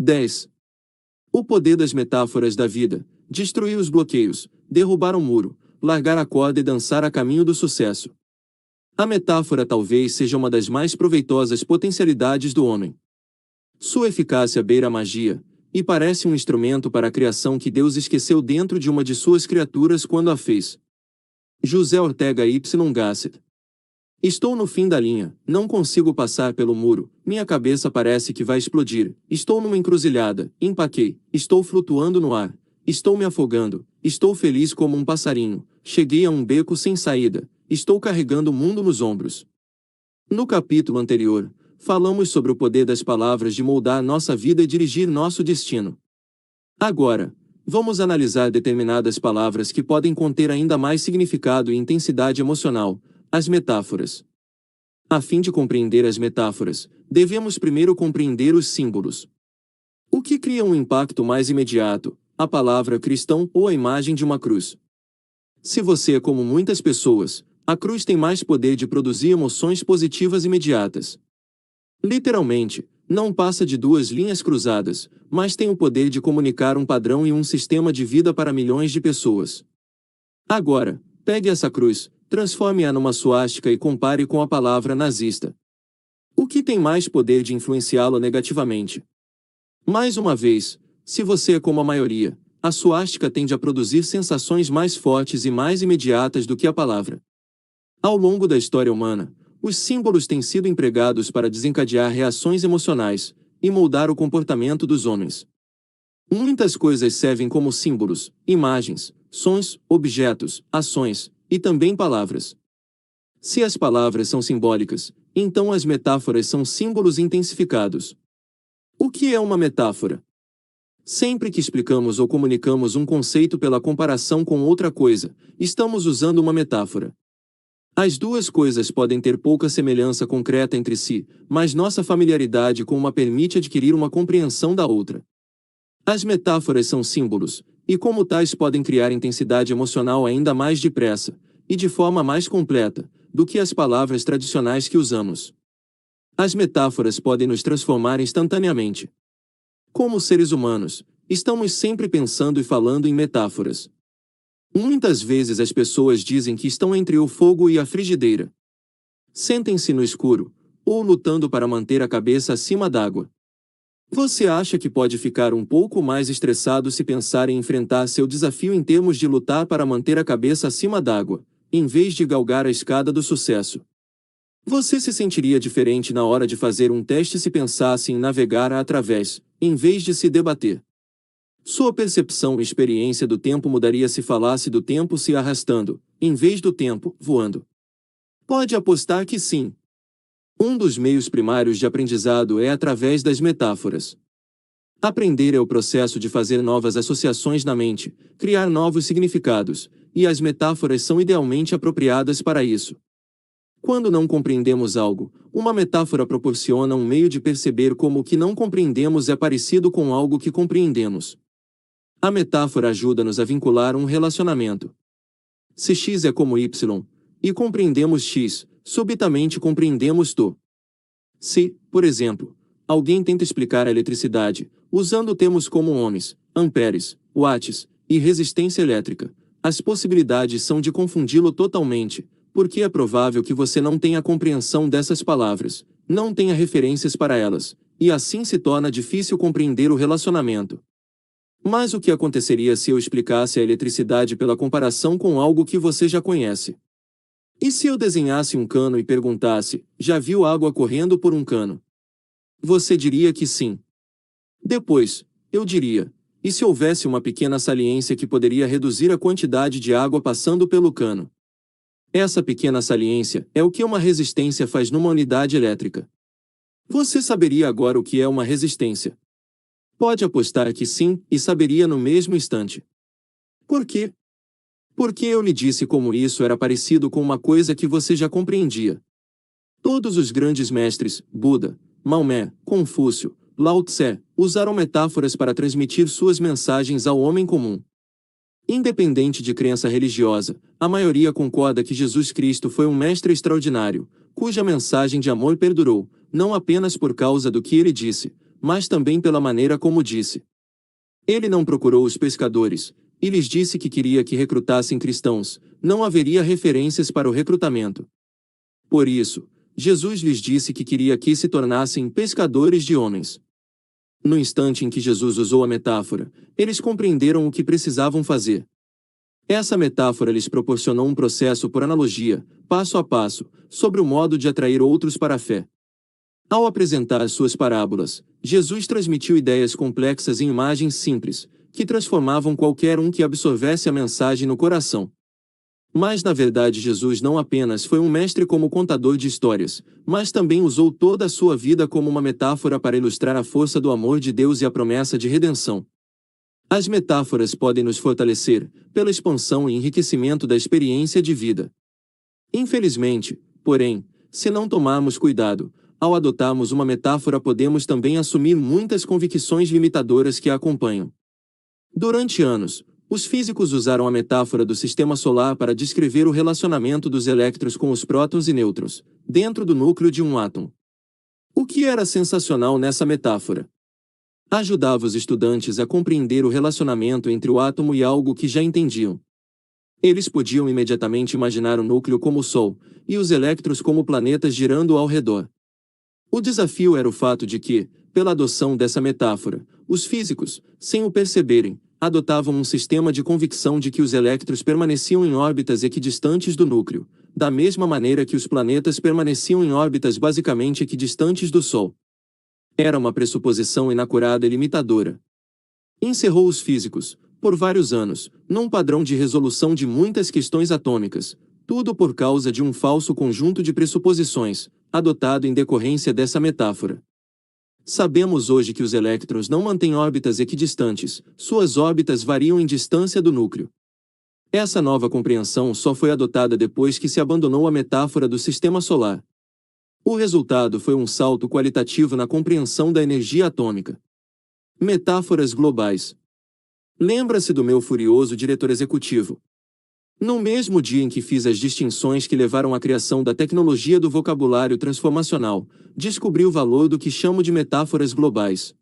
10. O poder das metáforas da vida: destruir os bloqueios, derrubar o muro, largar a corda e dançar a caminho do sucesso. A metáfora talvez seja uma das mais proveitosas potencialidades do homem. Sua eficácia beira a magia, e parece um instrumento para a criação que Deus esqueceu dentro de uma de suas criaturas quando a fez. José Ortega Y Gasset. Estou no fim da linha, não consigo passar pelo muro, minha cabeça parece que vai explodir, estou numa encruzilhada, empaquei, estou flutuando no ar, estou me afogando, estou feliz como um passarinho, cheguei a um beco sem saída, estou carregando o mundo nos ombros. No capítulo anterior, falamos sobre o poder das palavras de moldar nossa vida e dirigir nosso destino. Agora, vamos analisar determinadas palavras que podem conter ainda mais significado e intensidade emocional, as metáforas. A fim de compreender as metáforas, devemos primeiro compreender os símbolos. O que cria um impacto mais imediato, a palavra cristão ou a imagem de uma cruz? Se você é como muitas pessoas, a cruz tem mais poder de produzir emoções positivas imediatas. Literalmente, não passa de duas linhas cruzadas, mas tem o poder de comunicar um padrão e um sistema de vida para milhões de pessoas. Agora, pegue essa cruz, transforme-a numa suástica e compare com a palavra nazista. O que tem mais poder de influenciá-lo negativamente? Mais uma vez, se você é como a maioria, a suástica tende a produzir sensações mais fortes e mais imediatas do que a palavra. Ao longo da história humana, os símbolos têm sido empregados para desencadear reações emocionais e moldar o comportamento dos homens. Muitas coisas servem como símbolos, imagens, sons, objetos, ações, e também palavras. Se as palavras são simbólicas, então as metáforas são símbolos intensificados. O que é uma metáfora? Sempre que explicamos ou comunicamos um conceito pela comparação com outra coisa, estamos usando uma metáfora. As duas coisas podem ter pouca semelhança concreta entre si, mas nossa familiaridade com uma permite adquirir uma compreensão da outra. As metáforas são símbolos, e como tais podem criar intensidade emocional ainda mais depressa, e de forma mais completa, do que as palavras tradicionais que usamos. As metáforas podem nos transformar instantaneamente. Como seres humanos, estamos sempre pensando e falando em metáforas. Muitas vezes as pessoas dizem que estão entre o fogo e a frigideira. Sentem-se no escuro, ou lutando para manter a cabeça acima d'água. Você acha que pode ficar um pouco mais estressado se pensar em enfrentar seu desafio em termos de lutar para manter a cabeça acima d'água, em vez de galgar a escada do sucesso? Você se sentiria diferente na hora de fazer um teste se pensasse em navegar através, em vez de se debater? Sua percepção e experiência do tempo mudaria se falasse do tempo se arrastando, em vez do tempo voando. Pode apostar que sim. Um dos meios primários de aprendizado é através das metáforas. Aprender é o processo de fazer novas associações na mente, criar novos significados, e as metáforas são idealmente apropriadas para isso. Quando não compreendemos algo, uma metáfora proporciona um meio de perceber como o que não compreendemos é parecido com algo que compreendemos. A metáfora ajuda-nos a vincular um relacionamento. Se X é como Y, e compreendemos X, subitamente compreendemos T. Se, por exemplo, alguém tenta explicar a eletricidade, usando termos como ohms, amperes, watts e resistência elétrica, as possibilidades são de confundi-lo totalmente, porque é provável que você não tenha compreensão dessas palavras, não tenha referências para elas, e assim se torna difícil compreender o relacionamento. Mas o que aconteceria se eu explicasse a eletricidade pela comparação com algo que você já conhece? E se eu desenhasse um cano e perguntasse, já viu água correndo por um cano? Você diria que sim. Depois, eu diria, e se houvesse uma pequena saliência que poderia reduzir a quantidade de água passando pelo cano? Essa pequena saliência é o que uma resistência faz numa unidade elétrica. Você saberia agora o que é uma resistência? Pode apostar que sim, e saberia no mesmo instante. Por quê? Porque eu lhe disse como isso era parecido com uma coisa que você já compreendia. Todos os grandes mestres, Buda, Maomé, Confúcio, Lao Tse, usaram metáforas para transmitir suas mensagens ao homem comum. Independente de crença religiosa, a maioria concorda que Jesus Cristo foi um mestre extraordinário, cuja mensagem de amor perdurou, não apenas por causa do que ele disse, mas também pela maneira como disse. Ele não procurou os pescadores, e lhes disse que queria que recrutassem cristãos, não haveria referências para o recrutamento. Por isso, Jesus lhes disse que queria que se tornassem pescadores de homens. No instante em que Jesus usou a metáfora, eles compreenderam o que precisavam fazer. Essa metáfora lhes proporcionou um processo por analogia, passo a passo, sobre o modo de atrair outros para a fé. Ao apresentar suas parábolas, Jesus transmitiu ideias complexas em imagens simples, que transformavam qualquer um que absorvesse a mensagem no coração. Mas na verdade Jesus não apenas foi um mestre como contador de histórias, mas também usou toda a sua vida como uma metáfora para ilustrar a força do amor de Deus e a promessa de redenção. As metáforas podem nos fortalecer, pela expansão e enriquecimento da experiência de vida. Infelizmente, porém, se não tomarmos cuidado, ao adotarmos uma metáfora podemos também assumir muitas convicções limitadoras que a acompanham. Durante anos, os físicos usaram a metáfora do sistema solar para descrever o relacionamento dos elétrons com os prótons e nêutrons, dentro do núcleo de um átomo. O que era sensacional nessa metáfora? Ajudava os estudantes a compreender o relacionamento entre o átomo e algo que já entendiam. Eles podiam imediatamente imaginar o núcleo como o Sol, e os elétrons como planetas girando ao redor. O desafio era o fato de que, pela adoção dessa metáfora, os físicos, sem o perceberem, adotavam um sistema de convicção de que os elétrons permaneciam em órbitas equidistantes do núcleo, da mesma maneira que os planetas permaneciam em órbitas basicamente equidistantes do Sol. Era uma pressuposição inacurada e limitadora. Encerrou os físicos, por vários anos, num padrão de resolução de muitas questões atômicas, tudo por causa de um falso conjunto de pressuposições, adotado em decorrência dessa metáfora. Sabemos hoje que os elétrons não mantêm órbitas equidistantes, suas órbitas variam em distância do núcleo. Essa nova compreensão só foi adotada depois que se abandonou a metáfora do sistema solar. O resultado foi um salto qualitativo na compreensão da energia atômica. Metáforas globais. Lembra-se do meu furioso diretor executivo. No mesmo dia em que fiz as distinções que levaram à criação da tecnologia do vocabulário transformacional, descobri o valor do que chamo de metáforas globais.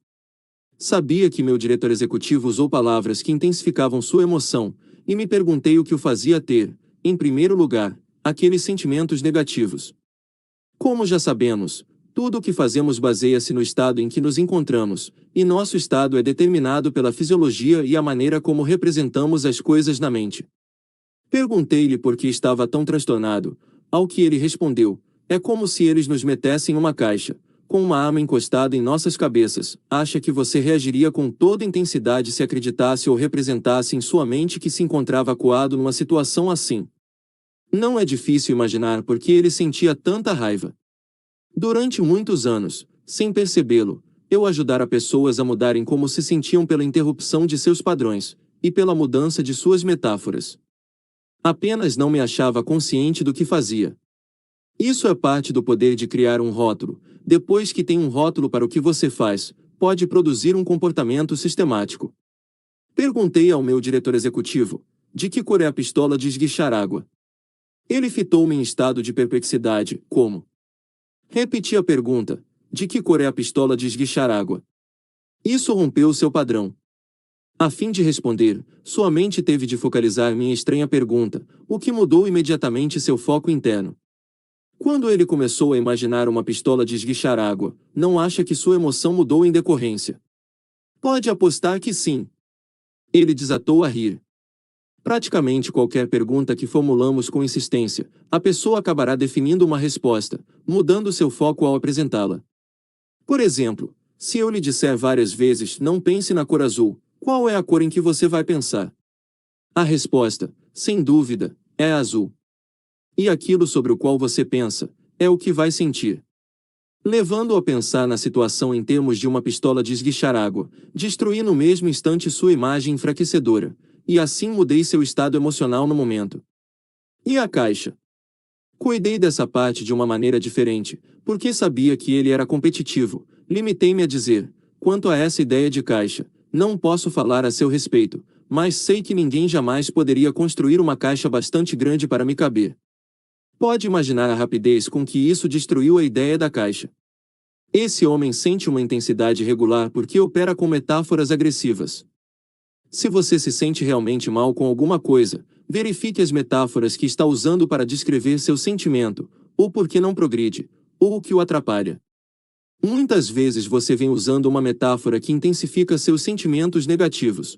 Sabia que meu diretor executivo usou palavras que intensificavam sua emoção, e me perguntei o que o fazia ter, em primeiro lugar, aqueles sentimentos negativos. Como já sabemos, tudo o que fazemos baseia-se no estado em que nos encontramos, e nosso estado é determinado pela fisiologia e a maneira como representamos as coisas na mente. Perguntei-lhe por que estava tão transtornado, ao que ele respondeu: é como se eles nos metessem em uma caixa, com uma arma encostada em nossas cabeças. Acha que você reagiria com toda intensidade se acreditasse ou representasse em sua mente que se encontrava acuado numa situação assim? Não é difícil imaginar por que ele sentia tanta raiva. Durante muitos anos, sem percebê-lo, eu ajudara pessoas a mudarem como se sentiam pela interrupção de seus padrões, e pela mudança de suas metáforas. Apenas não me achava consciente do que fazia. Isso é parte do poder de criar um rótulo. Depois que tem um rótulo para o que você faz, pode produzir um comportamento sistemático. Perguntei ao meu diretor executivo: de que cor é a pistola de esguichar água? Ele fitou-me em estado de perplexidade. Como? Repeti a pergunta: de que cor é a pistola de esguichar água? Isso rompeu seu padrão. A fim de responder, sua mente teve de focalizar minha estranha pergunta, o que mudou imediatamente seu foco interno. Quando ele começou a imaginar uma pistola de esguichar água, não acha que sua emoção mudou em decorrência? Pode apostar que sim. Ele desatou a rir. Praticamente qualquer pergunta que formulamos com insistência, a pessoa acabará definindo uma resposta, mudando seu foco ao apresentá-la. Por exemplo, se eu lhe disser várias vezes: não pense na cor azul, qual é a cor em que você vai pensar? A resposta, sem dúvida, é azul. E aquilo sobre o qual você pensa, é o que vai sentir. Levando-o a pensar na situação em termos de uma pistola de esguichar água, destruí no mesmo instante sua imagem enfraquecedora, e assim mudei seu estado emocional no momento. E a caixa? Cuidei dessa parte de uma maneira diferente, porque sabia que ele era competitivo. Limitei-me a dizer: quanto a essa ideia de caixa, não posso falar a seu respeito, mas sei que ninguém jamais poderia construir uma caixa bastante grande para me caber. Pode imaginar a rapidez com que isso destruiu a ideia da caixa. Esse homem sente uma intensidade regular porque opera com metáforas agressivas. Se você se sente realmente mal com alguma coisa, verifique as metáforas que está usando para descrever seu sentimento, ou porque não progride, ou o que o atrapalha. Muitas vezes você vem usando uma metáfora que intensifica seus sentimentos negativos.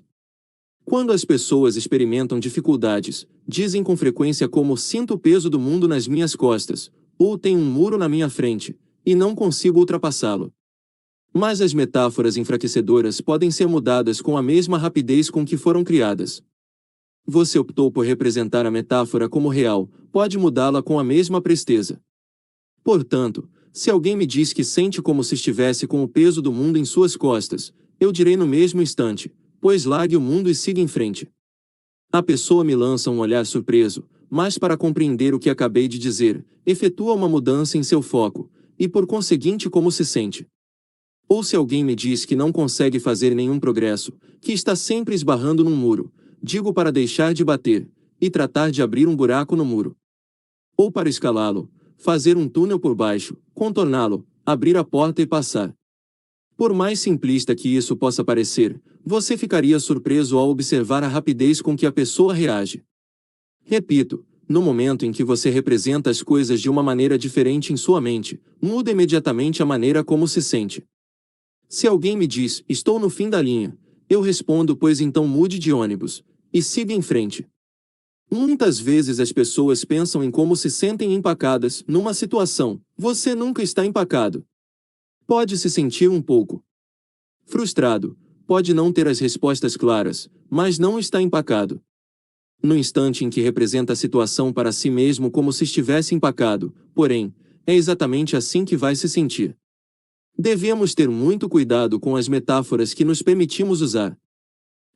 Quando as pessoas experimentam dificuldades, dizem com frequência como sinto o peso do mundo nas minhas costas, ou tem um muro na minha frente, e não consigo ultrapassá-lo. Mas as metáforas enfraquecedoras podem ser mudadas com a mesma rapidez com que foram criadas. Você optou por representar a metáfora como real, pode mudá-la com a mesma presteza. Portanto, se alguém me diz que sente como se estivesse com o peso do mundo em suas costas, eu direi no mesmo instante, pois largue o mundo e siga em frente. A pessoa me lança um olhar surpreso, mas para compreender o que acabei de dizer, efetua uma mudança em seu foco, e por conseguinte como se sente. Ou se alguém me diz que não consegue fazer nenhum progresso, que está sempre esbarrando num muro, digo para deixar de bater, e tratar de abrir um buraco no muro. Ou para escalá-lo, fazer um túnel por baixo, contorná-lo, abrir a porta e passar. Por mais simplista que isso possa parecer, você ficaria surpreso ao observar a rapidez com que a pessoa reage. Repito, no momento em que você representa as coisas de uma maneira diferente em sua mente, muda imediatamente a maneira como se sente. Se alguém me diz, estou no fim da linha, eu respondo, pois então mude de ônibus, e siga em frente. Muitas vezes as pessoas pensam em como se sentem empacadas numa situação, você nunca está empacado. Pode se sentir um pouco frustrado, pode não ter as respostas claras, mas não está empacado. No instante em que representa a situação para si mesmo como se estivesse empacado, porém, é exatamente assim que vai se sentir. Devemos ter muito cuidado com as metáforas que nos permitimos usar.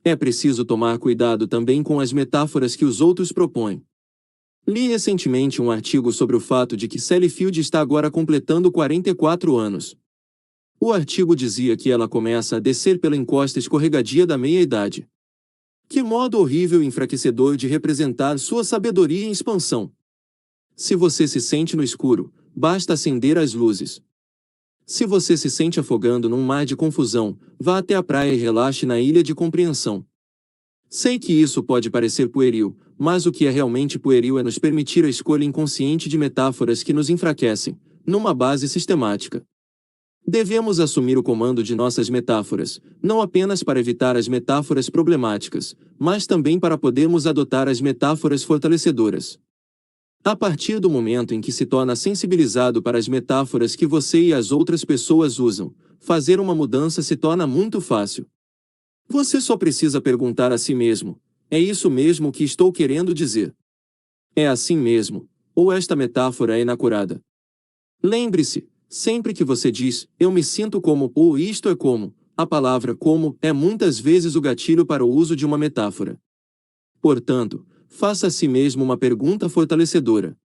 É preciso tomar cuidado também com as metáforas que os outros propõem. Li recentemente um artigo sobre o fato de que Sally Field está agora completando 44 anos. O artigo dizia que ela começa a descer pela encosta escorregadia da meia-idade. Que modo horrível e enfraquecedor de representar sua sabedoria em expansão. Se você se sente no escuro, basta acender as luzes. Se você se sente afogando num mar de confusão, vá até a praia e relaxe na ilha de compreensão. Sei que isso pode parecer pueril, mas o que é realmente pueril é nos permitir a escolha inconsciente de metáforas que nos enfraquecem, numa base sistemática. Devemos assumir o comando de nossas metáforas, não apenas para evitar as metáforas problemáticas, mas também para podermos adotar as metáforas fortalecedoras. A partir do momento em que se torna sensibilizado para as metáforas que você e as outras pessoas usam, fazer uma mudança se torna muito fácil. Você só precisa perguntar a si mesmo: é isso mesmo que estou querendo dizer? É assim mesmo, ou esta metáfora é inacurada? Lembre-se, sempre que você diz, eu me sinto como, ou isto é como, a palavra como é muitas vezes o gatilho para o uso de uma metáfora. Portanto, faça a si mesmo uma pergunta fortalecedora.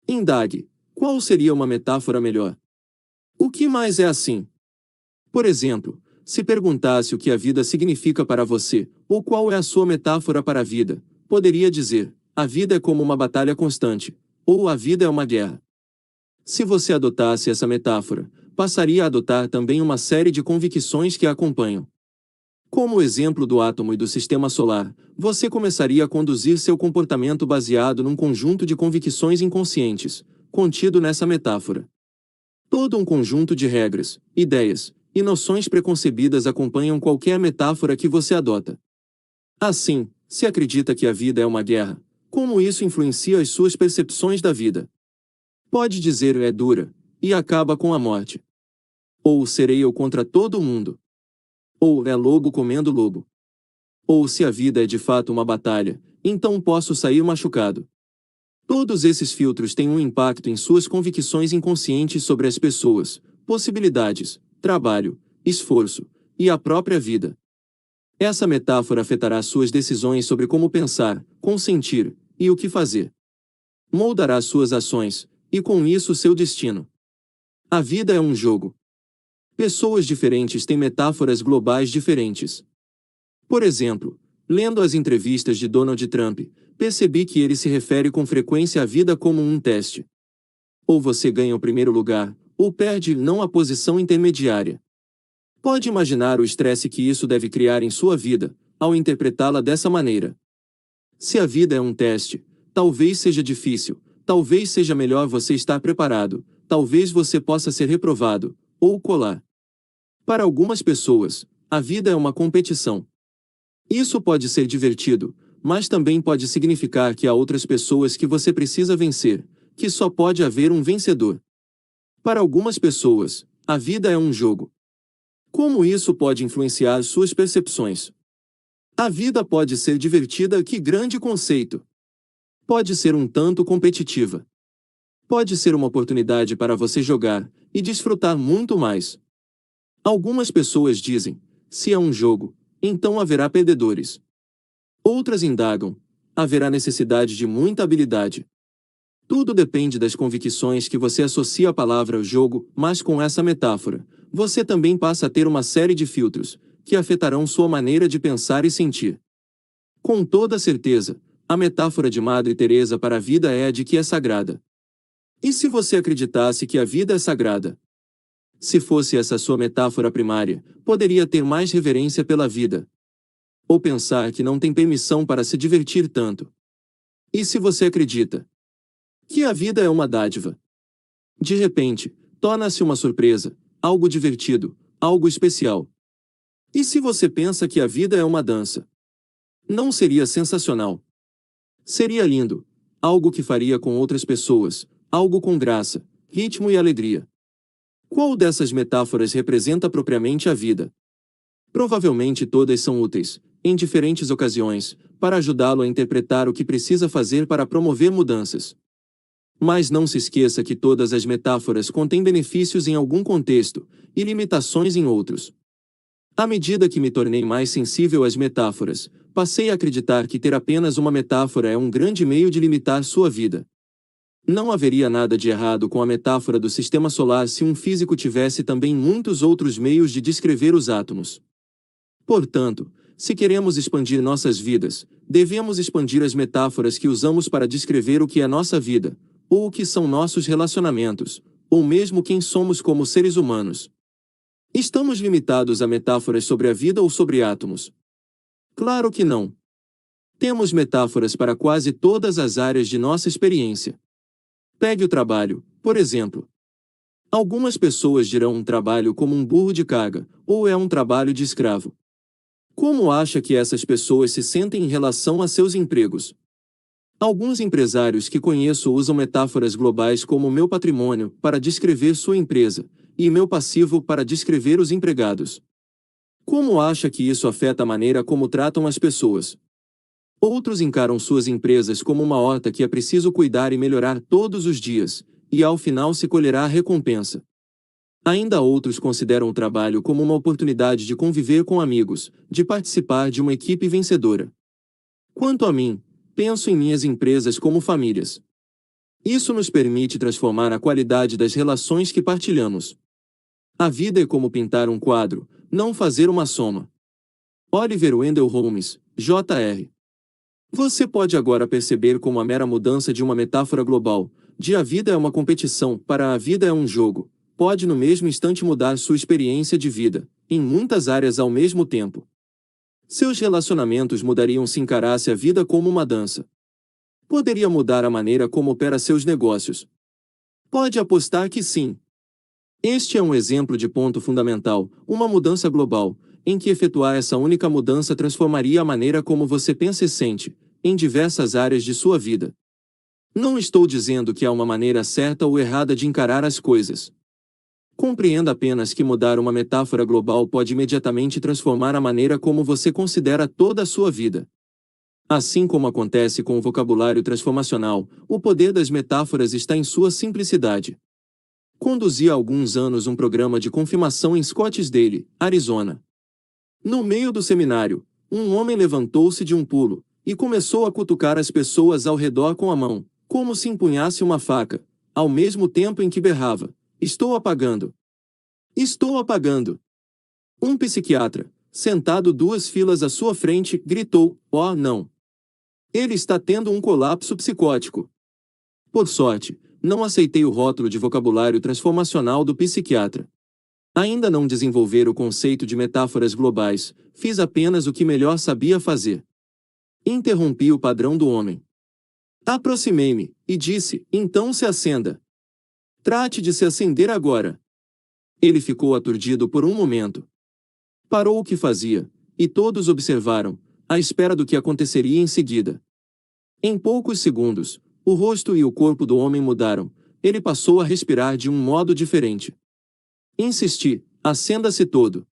Indague: qual seria uma metáfora melhor? O que mais é assim? Por exemplo, se perguntasse o que a vida significa para você, ou qual é a sua metáfora para a vida, poderia dizer: a vida é como uma batalha constante, ou a vida é uma guerra. Se você adotasse essa metáfora, passaria a adotar também uma série de convicções que a acompanham. Como o exemplo do átomo e do sistema solar, você começaria a conduzir seu comportamento baseado num conjunto de convicções inconscientes, contido nessa metáfora. Todo um conjunto de regras, ideias e noções preconcebidas acompanham qualquer metáfora que você adota. Assim, se acredita que a vida é uma guerra, como isso influencia as suas percepções da vida? Pode dizer é dura, e acaba com a morte. Ou serei eu contra todo mundo. Ou é lobo comendo lobo. Ou se a vida é de fato uma batalha, então posso sair machucado. Todos esses filtros têm um impacto em suas convicções inconscientes sobre as pessoas, possibilidades, trabalho, esforço, e a própria vida. Essa metáfora afetará suas decisões sobre como pensar, consentir, e o que fazer. Moldará suas ações, e com isso seu destino. A vida é um jogo. Pessoas diferentes têm metáforas globais diferentes. Por exemplo, lendo as entrevistas de Donald Trump, percebi que ele se refere com frequência à vida como um teste. Ou você ganha o primeiro lugar, ou perde não a posição intermediária. Pode imaginar o estresse que isso deve criar em sua vida, ao interpretá-la dessa maneira. Se a vida é um teste, talvez seja difícil, talvez seja melhor você estar preparado, talvez você possa ser reprovado, ou colar. Para algumas pessoas, a vida é uma competição. Isso pode ser divertido, mas também pode significar que há outras pessoas que você precisa vencer, que só pode haver um vencedor. Para algumas pessoas, a vida é um jogo. Como isso pode influenciar suas percepções? A vida pode ser divertida, que grande conceito! Pode ser um tanto competitiva. Pode ser uma oportunidade para você jogar e desfrutar muito mais. Algumas pessoas dizem: se é um jogo, então haverá perdedores. Outras indagam: haverá necessidade de muita habilidade. Tudo depende das convicções que você associa à palavra jogo, mas com essa metáfora, você também passa a ter uma série de filtros, que afetarão sua maneira de pensar e sentir. Com toda certeza, a metáfora de Madre Teresa para a vida é a de que é sagrada. E se você acreditasse que a vida é sagrada? Se fosse essa sua metáfora primária, poderia ter mais reverência pela vida. Ou pensar que não tem permissão para se divertir tanto. E se você acredita que a vida é uma dádiva? De repente, torna-se uma surpresa, algo divertido, algo especial. E se você pensa que a vida é uma dança? Não seria sensacional? Seria lindo, algo que faria com outras pessoas, algo com graça, ritmo e alegria. Qual dessas metáforas representa propriamente a vida? Provavelmente todas são úteis, em diferentes ocasiões, para ajudá-lo a interpretar o que precisa fazer para promover mudanças. Mas não se esqueça que todas as metáforas contêm benefícios em algum contexto, e limitações em outros. À medida que me tornei mais sensível às metáforas, passei a acreditar que ter apenas uma metáfora é um grande meio de limitar sua vida. Não haveria nada de errado com a metáfora do sistema solar se um físico tivesse também muitos outros meios de descrever os átomos. Portanto, se queremos expandir nossas vidas, devemos expandir as metáforas que usamos para descrever o que é nossa vida, ou o que são nossos relacionamentos, ou mesmo quem somos como seres humanos. Estamos limitados a metáforas sobre a vida ou sobre átomos? Claro que não. Temos metáforas para quase todas as áreas de nossa experiência. Pegue o trabalho, por exemplo. Algumas pessoas dirão um trabalho como um burro de carga, ou é um trabalho de escravo. Como acha que essas pessoas se sentem em relação a seus empregos? Alguns empresários que conheço usam metáforas globais como meu patrimônio para descrever sua empresa, e meu passivo para descrever os empregados. Como acha que isso afeta a maneira como tratam as pessoas? Outros encaram suas empresas como uma horta que é preciso cuidar e melhorar todos os dias, e ao final se colherá a recompensa. Ainda outros consideram o trabalho como uma oportunidade de conviver com amigos, de participar de uma equipe vencedora. Quanto a mim, penso em minhas empresas como famílias. Isso nos permite transformar a qualidade das relações que partilhamos. A vida é como pintar um quadro, não fazer uma soma. Oliver Wendell Holmes, Jr. Você pode agora perceber como a mera mudança de uma metáfora global, de a vida é uma competição, para a vida é um jogo, pode no mesmo instante mudar sua experiência de vida, em muitas áreas ao mesmo tempo. Seus relacionamentos mudariam se encarasse a vida como uma dança. Poderia mudar a maneira como opera seus negócios. Pode apostar que sim. Este é um exemplo de ponto fundamental, uma mudança global, em que efetuar essa única mudança transformaria a maneira como você pensa e sente, em diversas áreas de sua vida. Não estou dizendo que há uma maneira certa ou errada de encarar as coisas. Compreenda apenas que mudar uma metáfora global pode imediatamente transformar a maneira como você considera toda a sua vida. Assim como acontece com o vocabulário transformacional, o poder das metáforas está em sua simplicidade. Conduzi há alguns anos um programa de confirmação em Scottsdale, Arizona. No meio do seminário, um homem levantou-se de um pulo e começou a cutucar as pessoas ao redor com a mão, como se empunhasse uma faca, ao mesmo tempo em que berrava: "Estou apagando! Estou apagando!" Um psiquiatra, sentado 2 filas à sua frente, gritou: "Oh, não! Ele está tendo um colapso psicótico." Por sorte, não aceitei o rótulo de vocabulário transformacional do psiquiatra. Ainda não desenvolver o conceito de metáforas globais, fiz apenas o que melhor sabia fazer. Interrompi o padrão do homem. Aproximei-me, e disse, então se acenda. Trate de se acender agora. Ele ficou aturdido por um momento. Parou o que fazia, e todos observaram, à espera do que aconteceria em seguida. Em poucos segundos, o rosto e o corpo do homem mudaram, ele passou a respirar de um modo diferente. Insisti, acenda-se todo.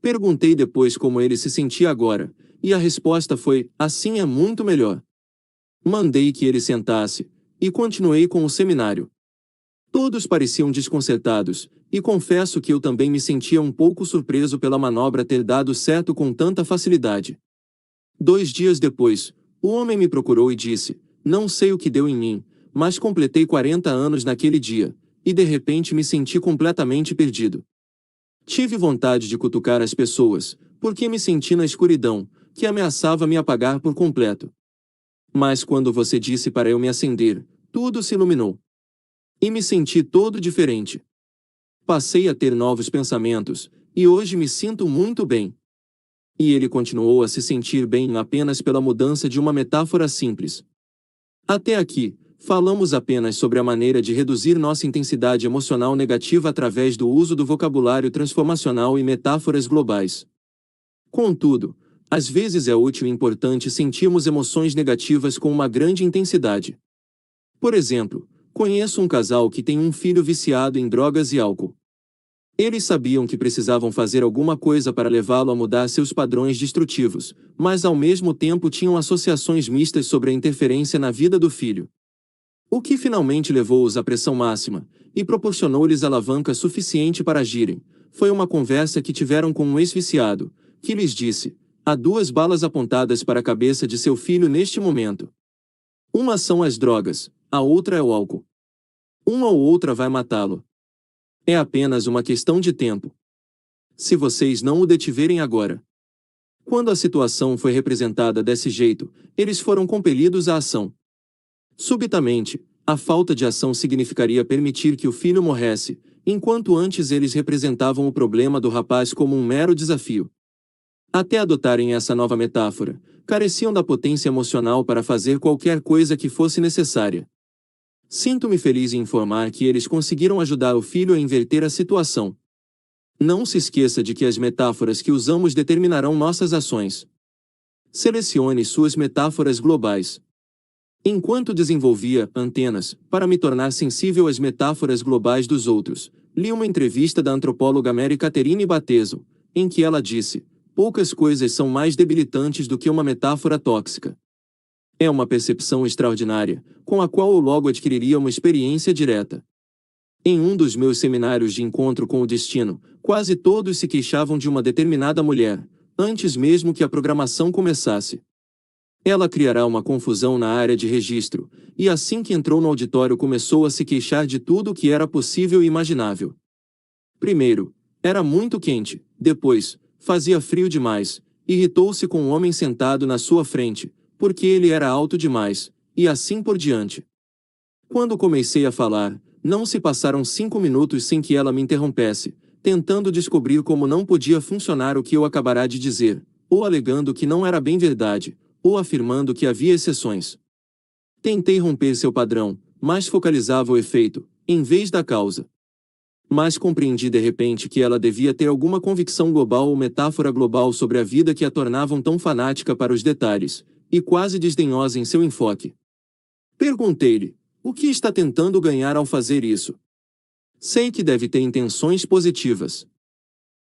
Perguntei depois como ele se sentia agora, e a resposta foi, assim é muito melhor. Mandei que ele sentasse, e continuei com o seminário. Todos pareciam desconcertados, e confesso que eu também me sentia um pouco surpreso pela manobra ter dado certo com tanta facilidade. 2 dias depois, o homem me procurou e disse, não sei o que deu em mim, mas completei 40 anos naquele dia, e de repente me senti completamente perdido. Tive vontade de cutucar as pessoas, porque me senti na escuridão, que ameaçava me apagar por completo. Mas quando você disse para eu me acender, tudo se iluminou. E me senti todo diferente. Passei a ter novos pensamentos, e hoje me sinto muito bem. E ele continuou a se sentir bem apenas pela mudança de uma metáfora simples. Até aqui, falamos apenas sobre a maneira de reduzir nossa intensidade emocional negativa através do uso do vocabulário transformacional e metáforas globais. Contudo, às vezes é útil e importante sentirmos emoções negativas com uma grande intensidade. Por exemplo, conheço um casal que tem um filho viciado em drogas e álcool. Eles sabiam que precisavam fazer alguma coisa para levá-lo a mudar seus padrões destrutivos, mas ao mesmo tempo tinham associações mistas sobre a interferência na vida do filho. O que finalmente levou-os à pressão máxima, e proporcionou-lhes alavanca suficiente para agirem, foi uma conversa que tiveram com um ex-viciado, que lhes disse, há 2 balas apontadas para a cabeça de seu filho neste momento. Uma são as drogas, a outra é o álcool. Uma ou outra vai matá-lo. É apenas uma questão de tempo. Se vocês não o detiverem agora. Quando a situação foi representada desse jeito, eles foram compelidos à ação. Subitamente, a falta de ação significaria permitir que o filho morresse, enquanto antes eles representavam o problema do rapaz como um mero desafio. Até adotarem essa nova metáfora, careciam da potência emocional para fazer qualquer coisa que fosse necessária. Sinto-me feliz em informar que eles conseguiram ajudar o filho a inverter a situação. Não se esqueça de que as metáforas que usamos determinarão nossas ações. Selecione suas metáforas globais. Enquanto desenvolvia antenas para me tornar sensível às metáforas globais dos outros, li uma entrevista da antropóloga Mary Catherine Bateso, em que ela disse: poucas coisas são mais debilitantes do que uma metáfora tóxica. É uma percepção extraordinária, com a qual eu logo adquiriria uma experiência direta. Em um dos meus seminários de encontro com o destino, quase todos se queixavam de uma determinada mulher, antes mesmo que a programação começasse. Ela criará uma confusão na área de registro, e assim que entrou no auditório começou a se queixar de tudo o que era possível e imaginável. Primeiro, era muito quente, depois, fazia frio demais, irritou-se com o homem sentado na sua frente, porque ele era alto demais, e assim por diante. Quando comecei a falar, não se passaram 5 minutos sem que ela me interrompesse, tentando descobrir como não podia funcionar o que eu acabara de dizer, ou alegando que não era bem verdade, ou afirmando que havia exceções. Tentei romper seu padrão, mas focalizava o efeito, em vez da causa. Mas compreendi de repente que ela devia ter alguma convicção global ou metáfora global sobre a vida que a tornavam tão fanática para os detalhes, e quase desdenhosa em seu enfoque. Perguntei-lhe, o que está tentando ganhar ao fazer isso? Sei que deve ter intenções positivas.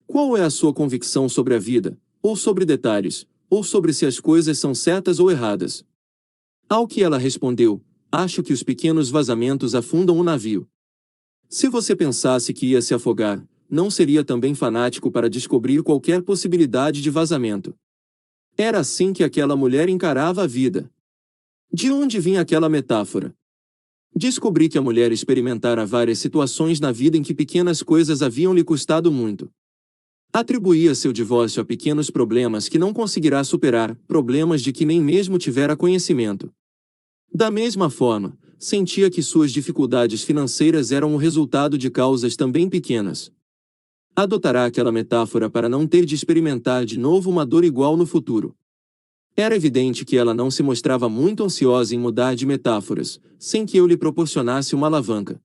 Qual é a sua convicção sobre a vida, ou sobre detalhes, ou sobre se as coisas são certas ou erradas? Ao que ela respondeu, acho que os pequenos vazamentos afundam o navio. Se você pensasse que ia se afogar, não seria também fanático para descobrir qualquer possibilidade de vazamento. Era assim que aquela mulher encarava a vida. De onde vinha aquela metáfora? Descobri que a mulher experimentara várias situações na vida em que pequenas coisas haviam lhe custado muito. Atribuía seu divórcio a pequenos problemas que não conseguirá superar, problemas de que nem mesmo tivera conhecimento. Da mesma forma, sentia que suas dificuldades financeiras eram o resultado de causas também pequenas. Adotará aquela metáfora para não ter de experimentar de novo uma dor igual no futuro. Era evidente que ela não se mostrava muito ansiosa em mudar de metáforas, sem que eu lhe proporcionasse uma alavanca.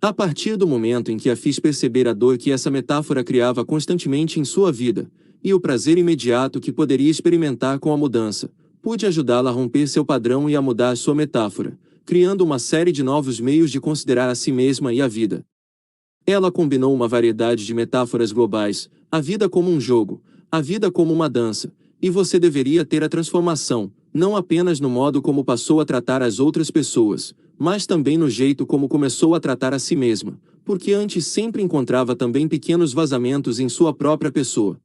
A partir do momento em que a fiz perceber a dor que essa metáfora criava constantemente em sua vida, e o prazer imediato que poderia experimentar com a mudança, pude ajudá-la a romper seu padrão e a mudar sua metáfora, criando uma série de novos meios de considerar a si mesma e a vida. Ela combinou uma variedade de metáforas globais, a vida como um jogo, a vida como uma dança, e você deveria ter a transformação, não apenas no modo como passou a tratar as outras pessoas, mas também no jeito como começou a tratar a si mesma, porque antes sempre encontrava também pequenos vazamentos em sua própria pessoa.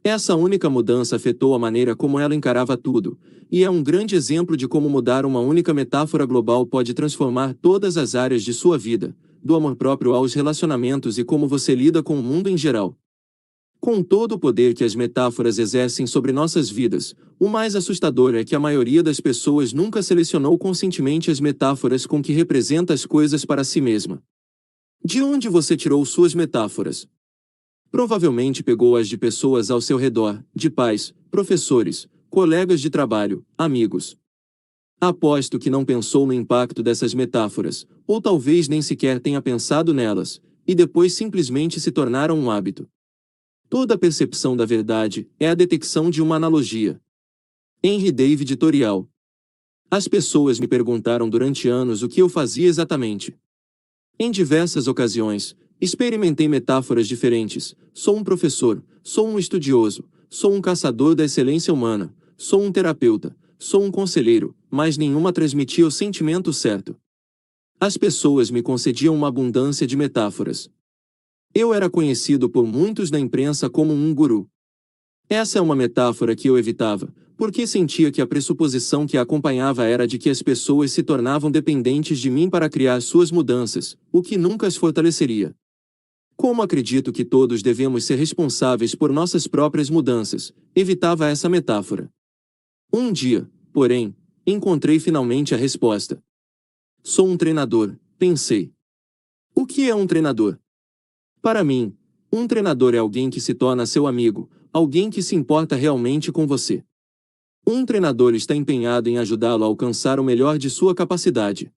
Essa única mudança afetou a maneira como ela encarava tudo, e é um grande exemplo de como mudar uma única metáfora global pode transformar todas as áreas de sua vida, do amor próprio aos relacionamentos e como você lida com o mundo em geral. Com todo o poder que as metáforas exercem sobre nossas vidas, o mais assustador é que a maioria das pessoas nunca selecionou conscientemente as metáforas com que representa as coisas para si mesma. De onde você tirou suas metáforas? Provavelmente pegou-as de pessoas ao seu redor, de pais, professores, colegas de trabalho, amigos. Aposto que não pensou no impacto dessas metáforas, ou talvez nem sequer tenha pensado nelas, e depois simplesmente se tornaram um hábito. Toda percepção da verdade é a detecção de uma analogia. Henry David Thoreau. As pessoas me perguntaram durante anos o que eu fazia exatamente. Em diversas ocasiões, experimentei metáforas diferentes. Sou um professor, sou um estudioso, sou um caçador da excelência humana, sou um terapeuta, sou um conselheiro, mas nenhuma transmitia o sentimento certo. As pessoas me concediam uma abundância de metáforas. Eu era conhecido por muitos na imprensa como um guru. Essa é uma metáfora que eu evitava, porque sentia que a pressuposição que a acompanhava era de que as pessoas se tornavam dependentes de mim para criar suas mudanças, o que nunca as fortaleceria. Como acredito que todos devemos ser responsáveis por nossas próprias mudanças, evitava essa metáfora. Um dia, porém, encontrei finalmente a resposta. Sou um treinador, pensei. O que é um treinador? Para mim, um treinador é alguém que se torna seu amigo, alguém que se importa realmente com você. Um treinador está empenhado em ajudá-lo a alcançar o melhor de sua capacidade.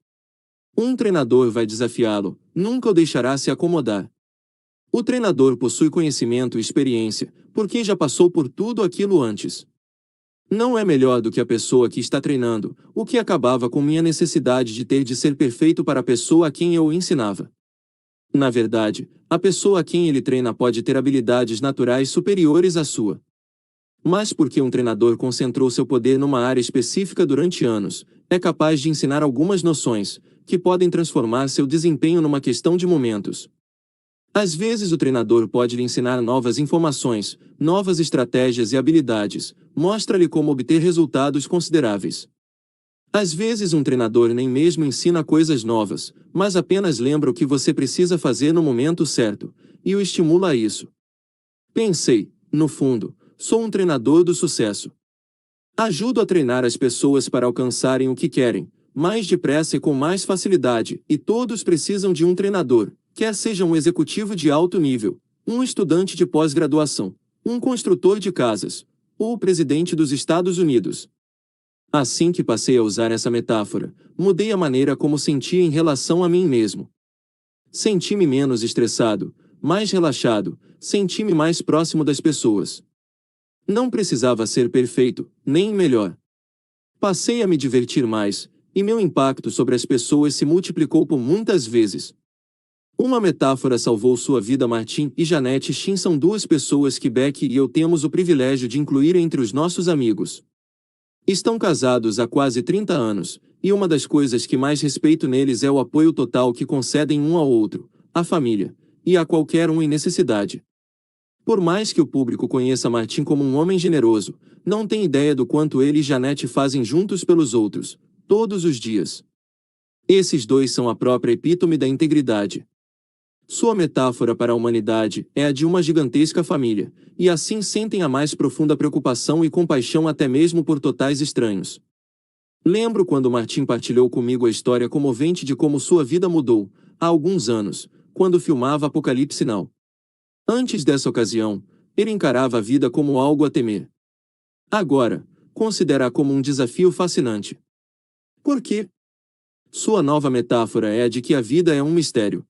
Um treinador vai desafiá-lo, nunca o deixará se acomodar. O treinador possui conhecimento e experiência, porque já passou por tudo aquilo antes. Não é melhor do que a pessoa que está treinando, o que acabava com minha necessidade de ter de ser perfeito para a pessoa a quem eu o ensinava. Na verdade, a pessoa a quem ele treina pode ter habilidades naturais superiores à sua. Mas porque um treinador concentrou seu poder numa área específica durante anos, é capaz de ensinar algumas noções, que podem transformar seu desempenho numa questão de momentos. Às vezes o treinador pode lhe ensinar novas informações, novas estratégias e habilidades, mostra-lhe como obter resultados consideráveis. Às vezes um treinador nem mesmo ensina coisas novas, mas apenas lembra o que você precisa fazer no momento certo, e o estimula a isso. Pensei, no fundo, sou um treinador do sucesso. Ajudo a treinar as pessoas para alcançarem o que querem, mais depressa e com mais facilidade, e todos precisam de um treinador, quer seja um executivo de alto nível, um estudante de pós-graduação, um construtor de casas, ou o presidente dos Estados Unidos. Assim que passei a usar essa metáfora, mudei a maneira como sentia em relação a mim mesmo. Senti-me menos estressado, mais relaxado, senti-me mais próximo das pessoas. Não precisava ser perfeito, nem melhor. Passei a me divertir mais, e meu impacto sobre as pessoas se multiplicou por muitas vezes. Uma metáfora salvou sua vida. Martin e Janete Shin são duas pessoas que Beck e eu temos o privilégio de incluir entre os nossos amigos. Estão casados há quase 30 anos, e uma das coisas que mais respeito neles é o apoio total que concedem um ao outro, à família, e a qualquer um em necessidade. Por mais que o público conheça Martin como um homem generoso, não tem ideia do quanto ele e Janete fazem juntos pelos outros, todos os dias. Esses dois são a própria epítome da integridade. Sua metáfora para a humanidade é a de uma gigantesca família, e assim sentem a mais profunda preocupação e compaixão até mesmo por totais estranhos. Lembro quando Martin partilhou comigo a história comovente de como sua vida mudou, há alguns anos, quando filmava Apocalipse Now. Antes dessa ocasião, ele encarava a vida como algo a temer. Agora, considera-a como um desafio fascinante. Por quê? Sua nova metáfora é a de que a vida é um mistério.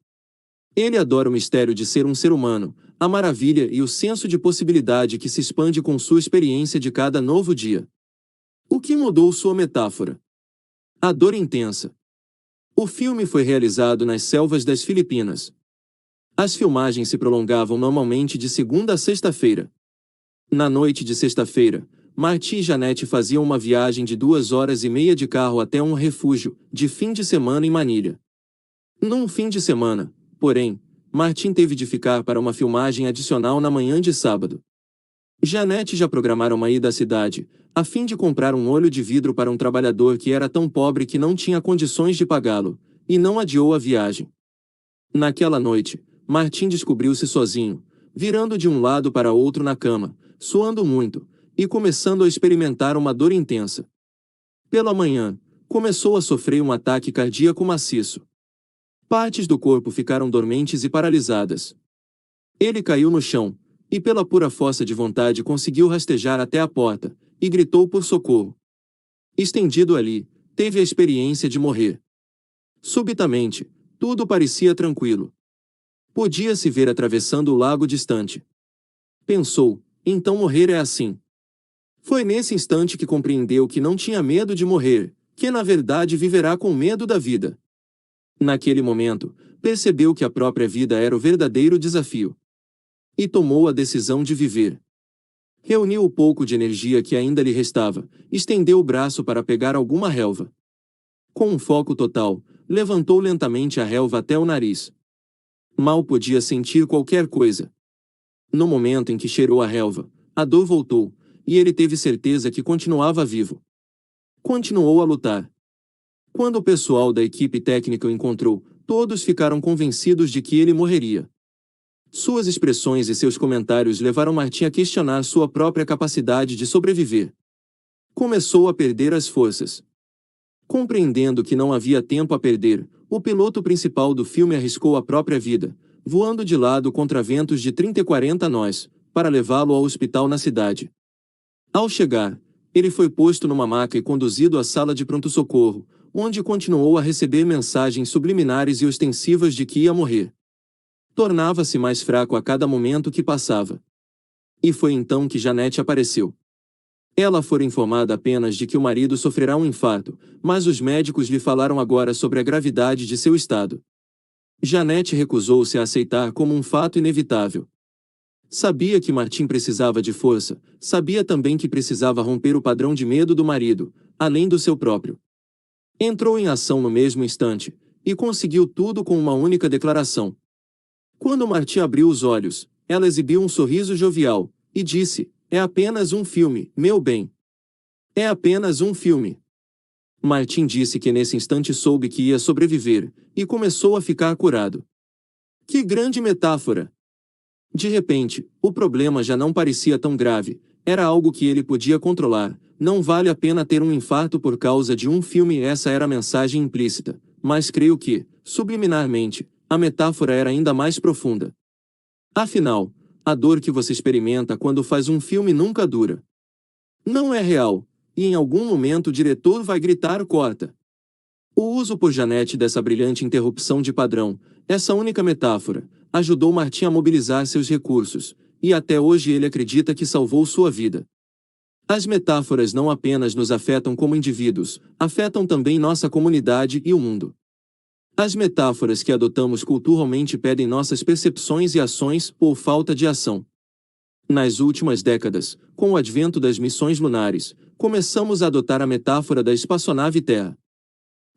Ele adora o mistério de ser um ser humano, a maravilha e o senso de possibilidade que se expande com sua experiência de cada novo dia. O que mudou sua metáfora? A dor intensa. O filme foi realizado nas selvas das Filipinas. As filmagens se prolongavam normalmente de segunda a sexta-feira. Na noite de sexta-feira, Marty e Janete faziam uma viagem de 2 horas e meia de carro até um refúgio, de fim de semana em Manilha. Num fim de semana, porém, Martin teve de ficar para uma filmagem adicional na manhã de sábado. Janete já programara uma ida à cidade, a fim de comprar um olho de vidro para um trabalhador que era tão pobre que não tinha condições de pagá-lo, e não adiou a viagem. Naquela noite, Martin descobriu-se sozinho, virando de um lado para outro na cama, suando muito, e começando a experimentar uma dor intensa. Pela manhã, começou a sofrer um ataque cardíaco maciço. Partes do corpo ficaram dormentes e paralisadas. Ele caiu no chão, e pela pura força de vontade conseguiu rastejar até a porta, e gritou por socorro. Estendido ali, teve a experiência de morrer. Subitamente, tudo parecia tranquilo. Podia-se ver atravessando o lago distante. Pensou, então morrer é assim. Foi nesse instante que compreendeu que não tinha medo de morrer, que na verdade viverá com medo da vida. Naquele momento, percebeu que a própria vida era o verdadeiro desafio. E tomou a decisão de viver. Reuniu o pouco de energia que ainda lhe restava, estendeu o braço para pegar alguma relva. Com um foco total, levantou lentamente a relva até o nariz. Mal podia sentir qualquer coisa. No momento em que cheirou a relva, a dor voltou, e ele teve certeza que continuava vivo. Continuou a lutar. Quando o pessoal da equipe técnica o encontrou, todos ficaram convencidos de que ele morreria. Suas expressões e seus comentários levaram Martin a questionar sua própria capacidade de sobreviver. Começou a perder as forças. Compreendendo que não havia tempo a perder, o piloto principal do filme arriscou a própria vida, voando de lado contra ventos de 30 e 40 nós, para levá-lo ao hospital na cidade. Ao chegar, ele foi posto numa maca e conduzido à sala de pronto-socorro, onde continuou a receber mensagens subliminares e ostensivas de que ia morrer. Tornava-se mais fraco a cada momento que passava. E foi então que Janete apareceu. Ela fora informada apenas de que o marido sofrerá um infarto, mas os médicos lhe falaram agora sobre a gravidade de seu estado. Janete recusou-se a aceitar como um fato inevitável. Sabia que Martin precisava de força, sabia também que precisava romper o padrão de medo do marido, além do seu próprio. Entrou em ação no mesmo instante, e conseguiu tudo com uma única declaração. Quando Martin abriu os olhos, ela exibiu um sorriso jovial, e disse, é apenas um filme, meu bem. É apenas um filme. Martin disse que nesse instante soube que ia sobreviver, e começou a ficar curado. Que grande metáfora! De repente, o problema já não parecia tão grave, era algo que ele podia controlar. Não vale a pena ter um infarto por causa de um filme, essa era a mensagem implícita, mas creio que, subliminarmente, a metáfora era ainda mais profunda. Afinal, a dor que você experimenta quando faz um filme nunca dura. Não é real, e em algum momento o diretor vai gritar corta. O uso por Janete dessa brilhante interrupção de padrão, essa única metáfora, ajudou Martin a mobilizar seus recursos, e até hoje ele acredita que salvou sua vida. As metáforas não apenas nos afetam como indivíduos, afetam também nossa comunidade e o mundo. As metáforas que adotamos culturalmente pedem nossas percepções e ações ou falta de ação. Nas últimas décadas, com o advento das missões lunares, começamos a adotar a metáfora da espaçonave Terra.